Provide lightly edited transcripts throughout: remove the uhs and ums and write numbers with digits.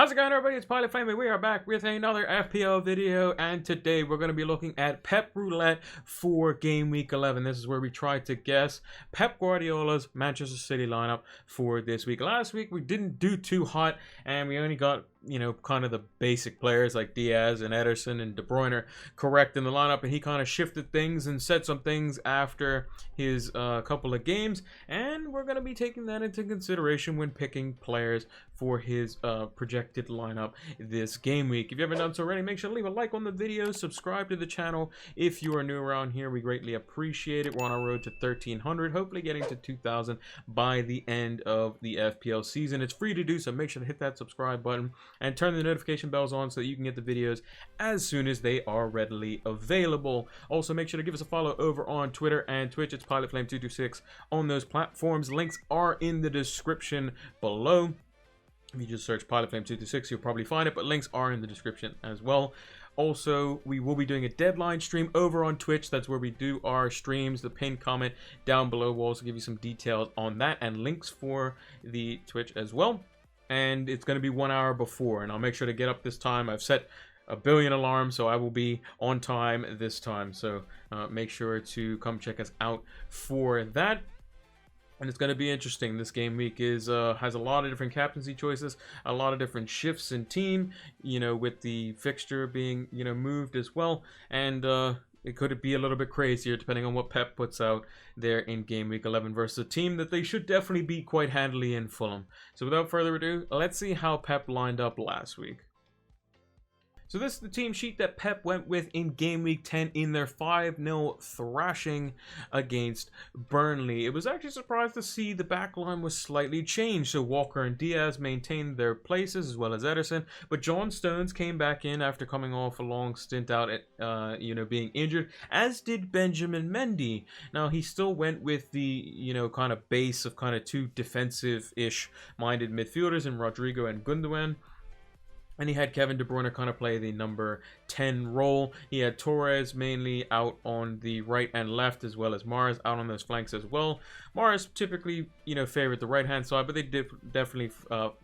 How's it going, everybody? It's Pilot Flame, and we are back with another FPL video, and today we're going to be looking at PEP Roulette for Game Week 11. This is where we try to guess Pep Guardiola's Manchester City lineup for this week. Last week we didn't do too hot, and we only got, kind of the basic players like Diaz and Ederson and De Bruyne correct in the lineup, and he kind of shifted things and said some things after his couple of games, and we're going to be taking that into consideration when picking players for his projected lineup this game week. If you haven't done so already, make sure to leave a like on the video, subscribe to the channel if you are new around here. We greatly appreciate it. We're on our road to 1,300, hopefully getting to 2,000 by the end of the FPL season. It's free to do, so make sure to hit that subscribe button and turn the notification bells on so that you can get the videos as soon as they are readily available. Also, make sure to give us a follow over on Twitter and Twitch. It's PilotFlame226 on those platforms. Links are in the description below. If you just search PilotFlame226, you'll probably find it, but links are in the description as well. Also, we will be doing a deadline stream over on Twitch. That's where we do our streams. The pinned comment down below will also give you some details on that and links for the Twitch as well. And it's going to be 1 hour before, and I'll make sure to get up this time. I've set a billion alarms, so I will be on time this time. So make sure to come check us out for that. And it's going to be interesting. This game week has a lot of different captaincy choices, a lot of different shifts in team, with the fixture being, moved as well. And it could be a little bit crazier depending on what Pep puts out there in game week 11 versus a team that they should definitely beat quite handily in Fulham. So without further ado, let's see how Pep lined up last week. So this is the team sheet that Pep went with in Game Week 10 in their 5-0 thrashing against Burnley. It was actually surprised to see the back line was slightly changed. So Walker and Diaz maintained their places as well as Ederson. But John Stones came back in after coming off a long stint out at, being injured, as did Benjamin Mendy. Now, he still went with the, kind of base of kind of two defensive-ish minded midfielders in Rodrigo and Gundogan. And he had Kevin De Bruyne kind of play the number 10 role. He had Torres mainly out on the right and left, as well as Mahrez out on those flanks as well. Mahrez typically, favored the right-hand side, but they definitely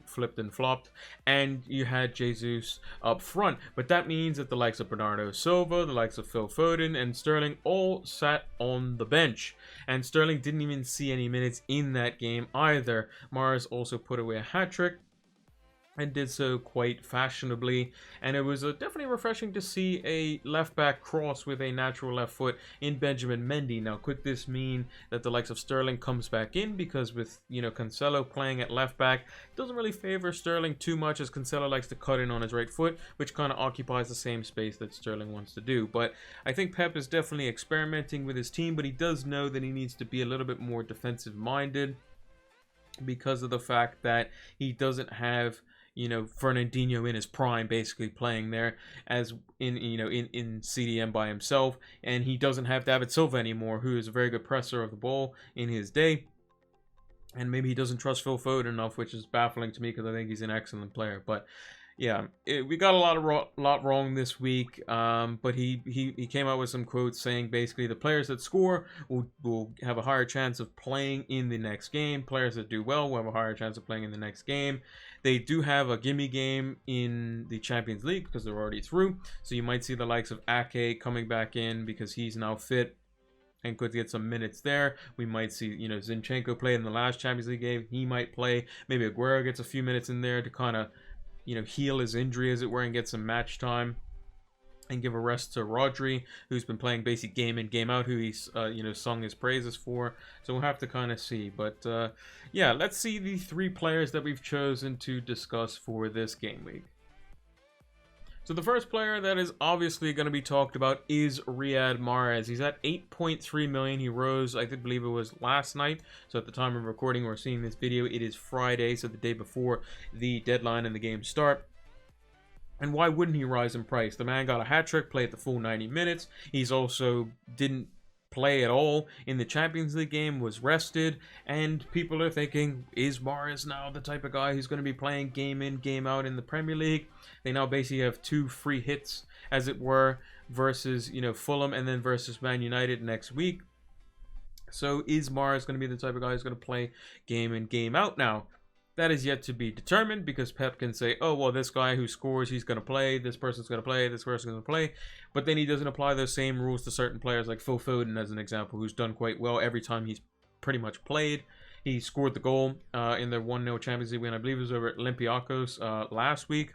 flipped and flopped. And you had Jesus up front. But that means that the likes of Bernardo Silva, the likes of Phil Foden, and Sterling all sat on the bench. And Sterling didn't even see any minutes in that game either. Mahrez also put away a hat-trick, and did so quite fashionably, and it was definitely refreshing to see a left back cross with a natural left foot in Benjamin Mendy. Now, could this mean that the likes of Sterling comes back in, because with Cancelo playing at left back, it doesn't really favor Sterling too much, as Cancelo likes to cut in on his right foot, which kind of occupies the same space that Sterling wants to do. But I think Pep is definitely experimenting with his team, but he does know that he needs to be a little bit more defensive minded, because of the fact that he doesn't have Fernandinho in his prime, basically playing there as in CDM by himself, and he doesn't have David Silva anymore, who is a very good presser of the ball in his day. And maybe he doesn't trust Phil Foden enough, which is baffling to me, because I think he's an excellent player. But yeah, we got a lot wrong this week, but he came out with some quotes saying basically the players that score will have a higher chance of playing in the next game. Players that do well will have a higher chance of playing in the next game. They do have a gimme game in the Champions League because they're already through, so you might see the likes of Ake coming back in because he's now fit and could get some minutes there. We might see, Zinchenko play in the last Champions League game. He might play. Maybe Aguero gets a few minutes in there to kind of heal his injury, as it were, and get some match time, and give a rest to Rodri, who's been playing basic game in, game out, who he's, sung his praises for. So we'll have to kind of see. But, yeah, let's see the 3 players that we've chosen to discuss for this game week. So the first player that is obviously going to be talked about is Riyad Mahrez. He's at 8.3 million. He rose, I believe it was last night. So at the time of recording or seeing this video, it is Friday, so the day before the deadline and the game start. And why wouldn't he rise in price? The man got a hat-trick, played the full 90 minutes. He's also didn't play at all in the Champions League game, was rested, and people are thinking, is Mahrez now the type of guy who's going to be playing game in, game out in the Premier League? They now basically have 2 free hits, as it were, versus, Fulham, and then versus Man United next week. So is Mahrez going to be the type of guy who's going to play game in, game out now? That is yet to be determined because Pep can say, oh, well, this guy who scores, he's going to play, this person's going to play, this person's going to play. But then he doesn't apply those same rules to certain players like Phil Foden, as an example, who's done quite well every time he's pretty much played. He scored the goal in their 1-0 Champions League win. I believe it was over at Olympiacos last week.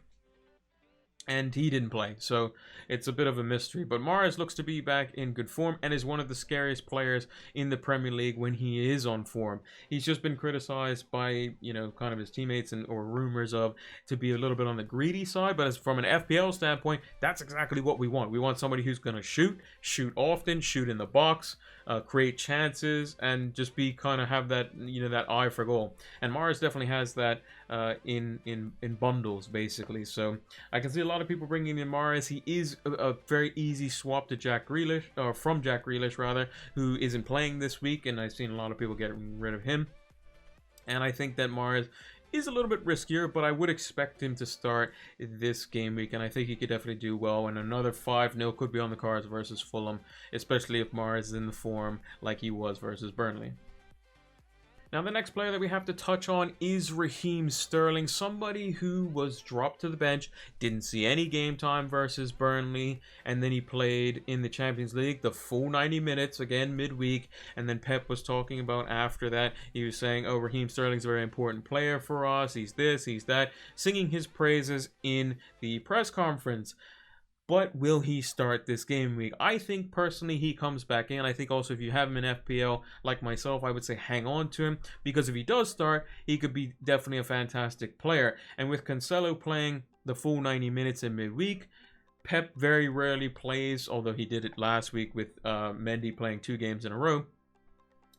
And he didn't play, so it's a bit of a mystery. But Mahrez looks to be back in good form and is one of the scariest players in the Premier League when he is on form. He's just been criticized by, kind of his teammates or rumors of to be a little bit on the greedy side. But as from an FPL standpoint, that's exactly what we want. We want somebody who's going to shoot often, shoot in the box, create chances, and just be kind of have that, that eye for goal. And Mahrez definitely has that in bundles, basically. So I can see a lot of people bringing in Mahrez. He is a very easy swap to Jack Grealish, or from Jack Grealish rather, who isn't playing this week, and I've seen a lot of people getting rid of him. And I think that Mahrez is a little bit riskier, but I would expect him to start this game week, and I think he could definitely do well. And another 5-0 could be on the cards versus Fulham, especially if Mahrez is in the form like he was versus Burnley. Now, the next player that we have to touch on is Raheem Sterling, somebody who was dropped to the bench, didn't see any game time versus Burnley, and then he played in the Champions League the full 90 minutes, again, midweek, and then Pep was talking about after that, he was saying, oh, Raheem Sterling's a very important player for us, he's this, he's that, singing his praises in the press conference. But will he start this game week? I think personally he comes back in. I think also if you have him in FPL like myself, I would say hang on to him, because if he does start, he could be definitely a fantastic player. And with Cancelo playing the full 90 minutes in midweek, Pep very rarely plays, although he did it last week with Mendy playing 2 games in a row.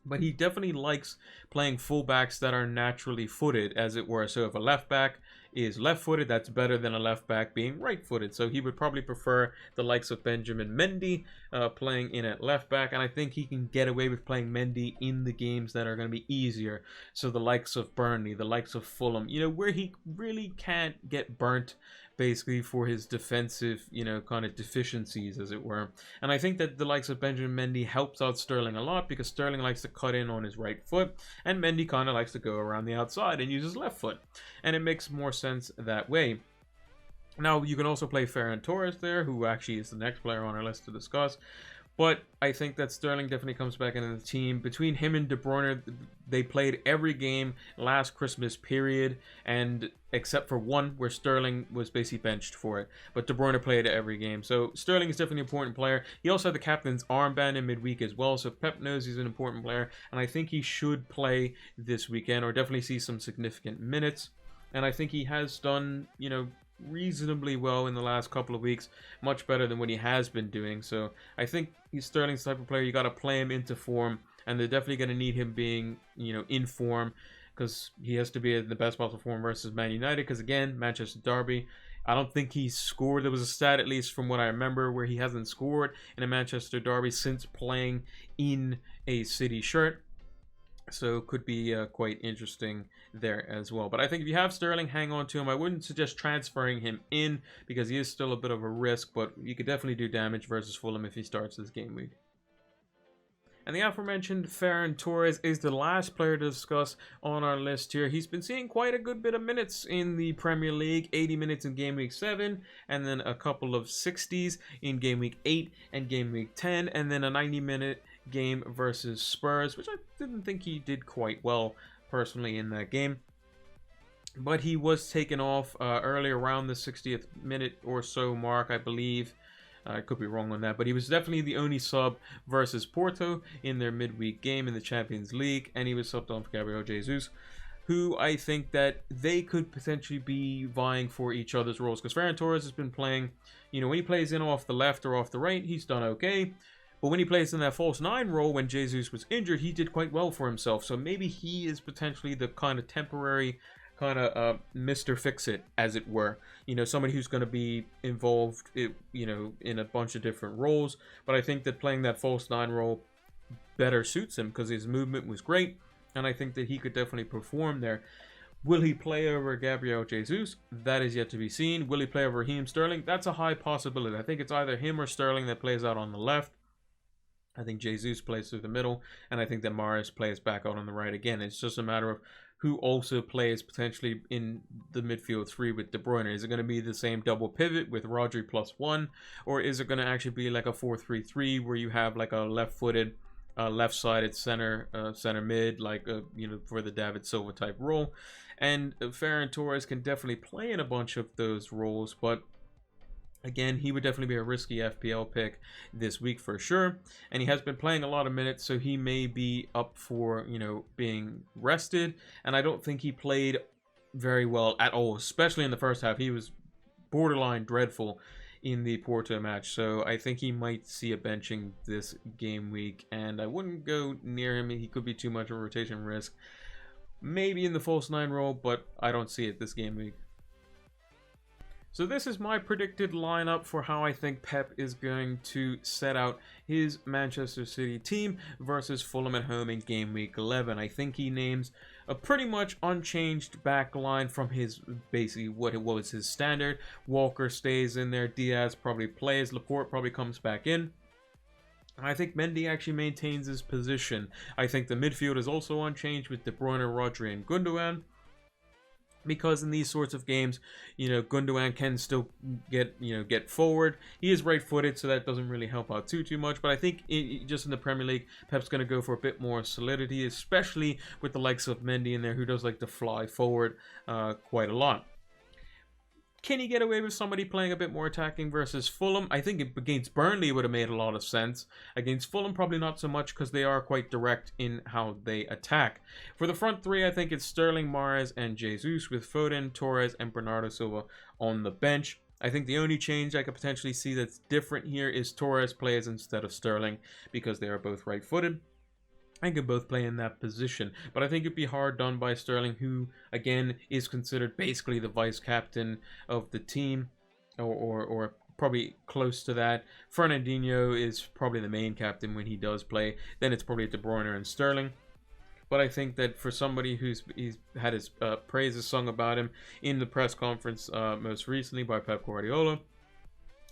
But he definitely likes playing fullbacks that are naturally footed, as it were. So if a left back is left-footed, that's better than a left back being right-footed. So he would probably prefer the likes of Benjamin Mendy playing in at left back, and I think he can get away with playing Mendy in the games that are going to be easier. So the likes of Burnley, the likes of Fulham, where he really can't get burnt basically for his defensive, kind of deficiencies, as it were. And I think that the likes of Benjamin Mendy helps out Sterling a lot, because Sterling likes to cut in on his right foot, and Mendy kind of likes to go around the outside and use his left foot. And it makes more sense that way. Now, you can also play Ferran Torres there, who actually is the next player on our list to discuss. But I think that Sterling definitely comes back into the team. Between him and De Bruyne, they played every game last Christmas period, and except for one where Sterling was basically benched for it. But De Bruyne played every game. So Sterling is definitely an important player. He also had the captain's armband in midweek as well, so Pep knows he's an important player, and I think he should play this weekend, or definitely see some significant minutes. And I think he has done, reasonably well in the last couple of weeks, much better than what he has been doing. So I think he's Sterling's type of player. You got to play him into form, and they're definitely going to need him being, in form, because he has to be in the best possible form versus Man United, because again, Manchester derby. I don't think he's scored. There was a stat, at least from what I remember, where he hasn't scored in a Manchester derby since playing in a City shirt. So could be quite interesting there as well. But I think if you have Sterling, hang on to him. I wouldn't suggest transferring him in, because he is still a bit of a risk, but you could definitely do damage versus Fulham if he starts this game week. And the aforementioned Ferran Torres is the last player to discuss on our list here. He's been seeing quite a good bit of minutes in the Premier League, 80 minutes in Game Week 7, and then a couple of 60s in Game Week 8 and Game Week 10, and then a 90-minute game versus Spurs, which I didn't think he did quite well personally in that game. But he was taken off early around the 60th minute or so mark, I believe. I could be wrong on that, but he was definitely the only sub versus Porto in their midweek game in the Champions League, and he was subbed on for Gabriel Jesus, who I think that they could potentially be vying for each other's roles, because Ferran Torres has been playing, when he plays in off the left or off the right, he's done okay. But when he plays in that false 9 role, when Jesus was injured, he did quite well for himself. So maybe he is potentially the kind of temporary kind of Mr. Fix-It, as it were. Somebody who's going to be involved, in a bunch of different roles. But I think that playing that false 9 role better suits him, because his movement was great. And I think that he could definitely perform there. Will he play over Gabriel Jesus? That is yet to be seen. Will he play over Raheem Sterling? That's a high possibility. I think it's either him or Sterling that plays out on the left. I think Jesus plays through the middle, and I think that Mahrez plays back out on the right again. It's just a matter of who also plays potentially in the midfield three with De Bruyne? Is it going to be the same double pivot with Rodri +1, or is it going to actually be like a 4-3-3 where you have like a left-footed, left-sided center mid, like for the David Silva type role? And Ferran Torres can definitely play in a bunch of those roles, but again, he would definitely be a risky FPL pick this week for sure. And he has been playing a lot of minutes, so he may be up for, being rested. And I don't think he played very well at all, especially in the first half. He was borderline dreadful in the Porto match. So I think he might see a benching this game week. And I wouldn't go near him. He could be too much of a rotation risk. Maybe in the false 9 role, but I don't see it this game week. So this is my predicted lineup for how I think Pep is going to set out his Manchester City team versus Fulham at home in game week 11. I think he names a pretty much unchanged back line from his basically what it was his standard. Walker stays in there, Diaz probably plays, Laporte probably comes back in. I think Mendy actually maintains his position. I think the midfield is also unchanged with De Bruyne, Rodri, and Gundogan. Because in these sorts of games, Gundogan can still get forward. He is right-footed, so that doesn't really help out too much. But I think just in the Premier League, Pep's going to go for a bit more solidity, especially with the likes of Mendy in there, who does like to fly forward quite a lot. Can he get away with somebody playing a bit more attacking versus Fulham? I think against Burnley it would have made a lot of sense. Against Fulham, probably not so much because they are quite direct in how they attack. For the front three, I think it's Sterling, Mahrez, and Jesus with Foden, Torres, and Bernardo Silva on the bench. I think the only change I could potentially see that's different here is Torres plays instead of Sterling because they are both right-footed and can both play in that position. But I think it'd be hard done by Sterling, who, again, is considered basically the vice-captain of the team, or probably close to that. Fernandinho is probably the main captain when he does play. Then it's probably De Bruyne and Sterling. But I think that for somebody he's had his praises sung about him in the press conference most recently by Pep Guardiola,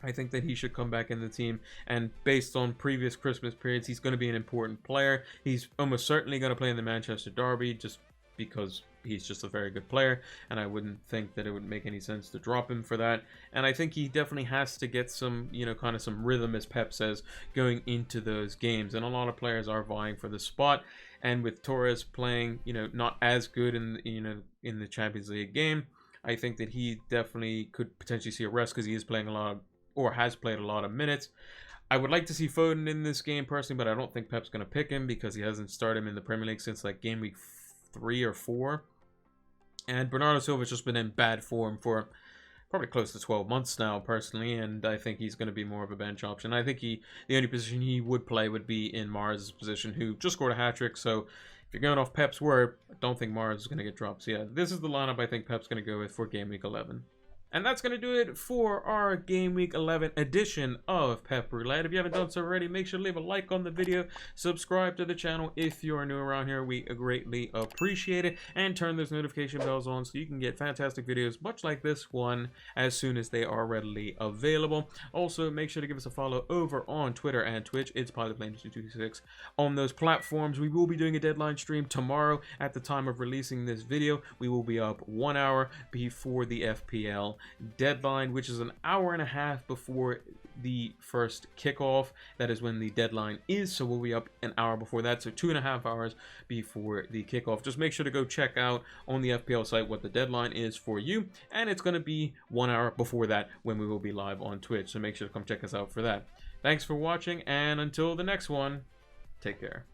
I think that he should come back in the team, and based on previous Christmas periods, he's going to be an important player. He's almost certainly going to play in the Manchester Derby just because he's just a very good player, and I wouldn't think that it would make any sense to drop him for that. And I think he definitely has to get some, kind of some rhythm, as Pep says, going into those games. And a lot of players are vying for the spot. And with Torres playing, not as good in the Champions League game, I think that he definitely could potentially see a rest because he is playing a lot of, or has played a lot of minutes. I would like to see Foden in this game personally, but I don't think Pep's going to pick him because he hasn't started him in the Premier League since like game week 3 or 4. And Bernardo Silva's just been in bad form for probably close to 12 months now personally, and I think he's going to be more of a bench option. I think the only position he would play would be in Mahrez's position, who just scored a hat-trick, so if you're going off Pep's word, I don't think Mahrez is going to get dropped. So yeah, this is the lineup I think Pep's going to go with for game week 11. And that's going to do it for our Game Week 11 edition of Pep Roulette. If you haven't done so already, make sure to leave a like on the video, subscribe to the channel if you're new around here. We greatly appreciate it. And turn those notification bells on so you can get fantastic videos much like this one as soon as they are readily available. Also, make sure to give us a follow over on Twitter and Twitch. It's PilotFlames226 on those platforms. We will be doing a deadline stream tomorrow at the time of releasing this video. We will be up 1 hour before the FPL deadline, which is an hour and a half before the first kickoff. That is when the deadline is, so we'll be up an hour before that, so 2.5 hours before the kickoff. Just make sure to go check out on the FPL site what the deadline is for you, and it's going to be 1 hour before that when we will be live on Twitch, so make sure to come check us out for that. Thanks for watching, and until the next one, take care.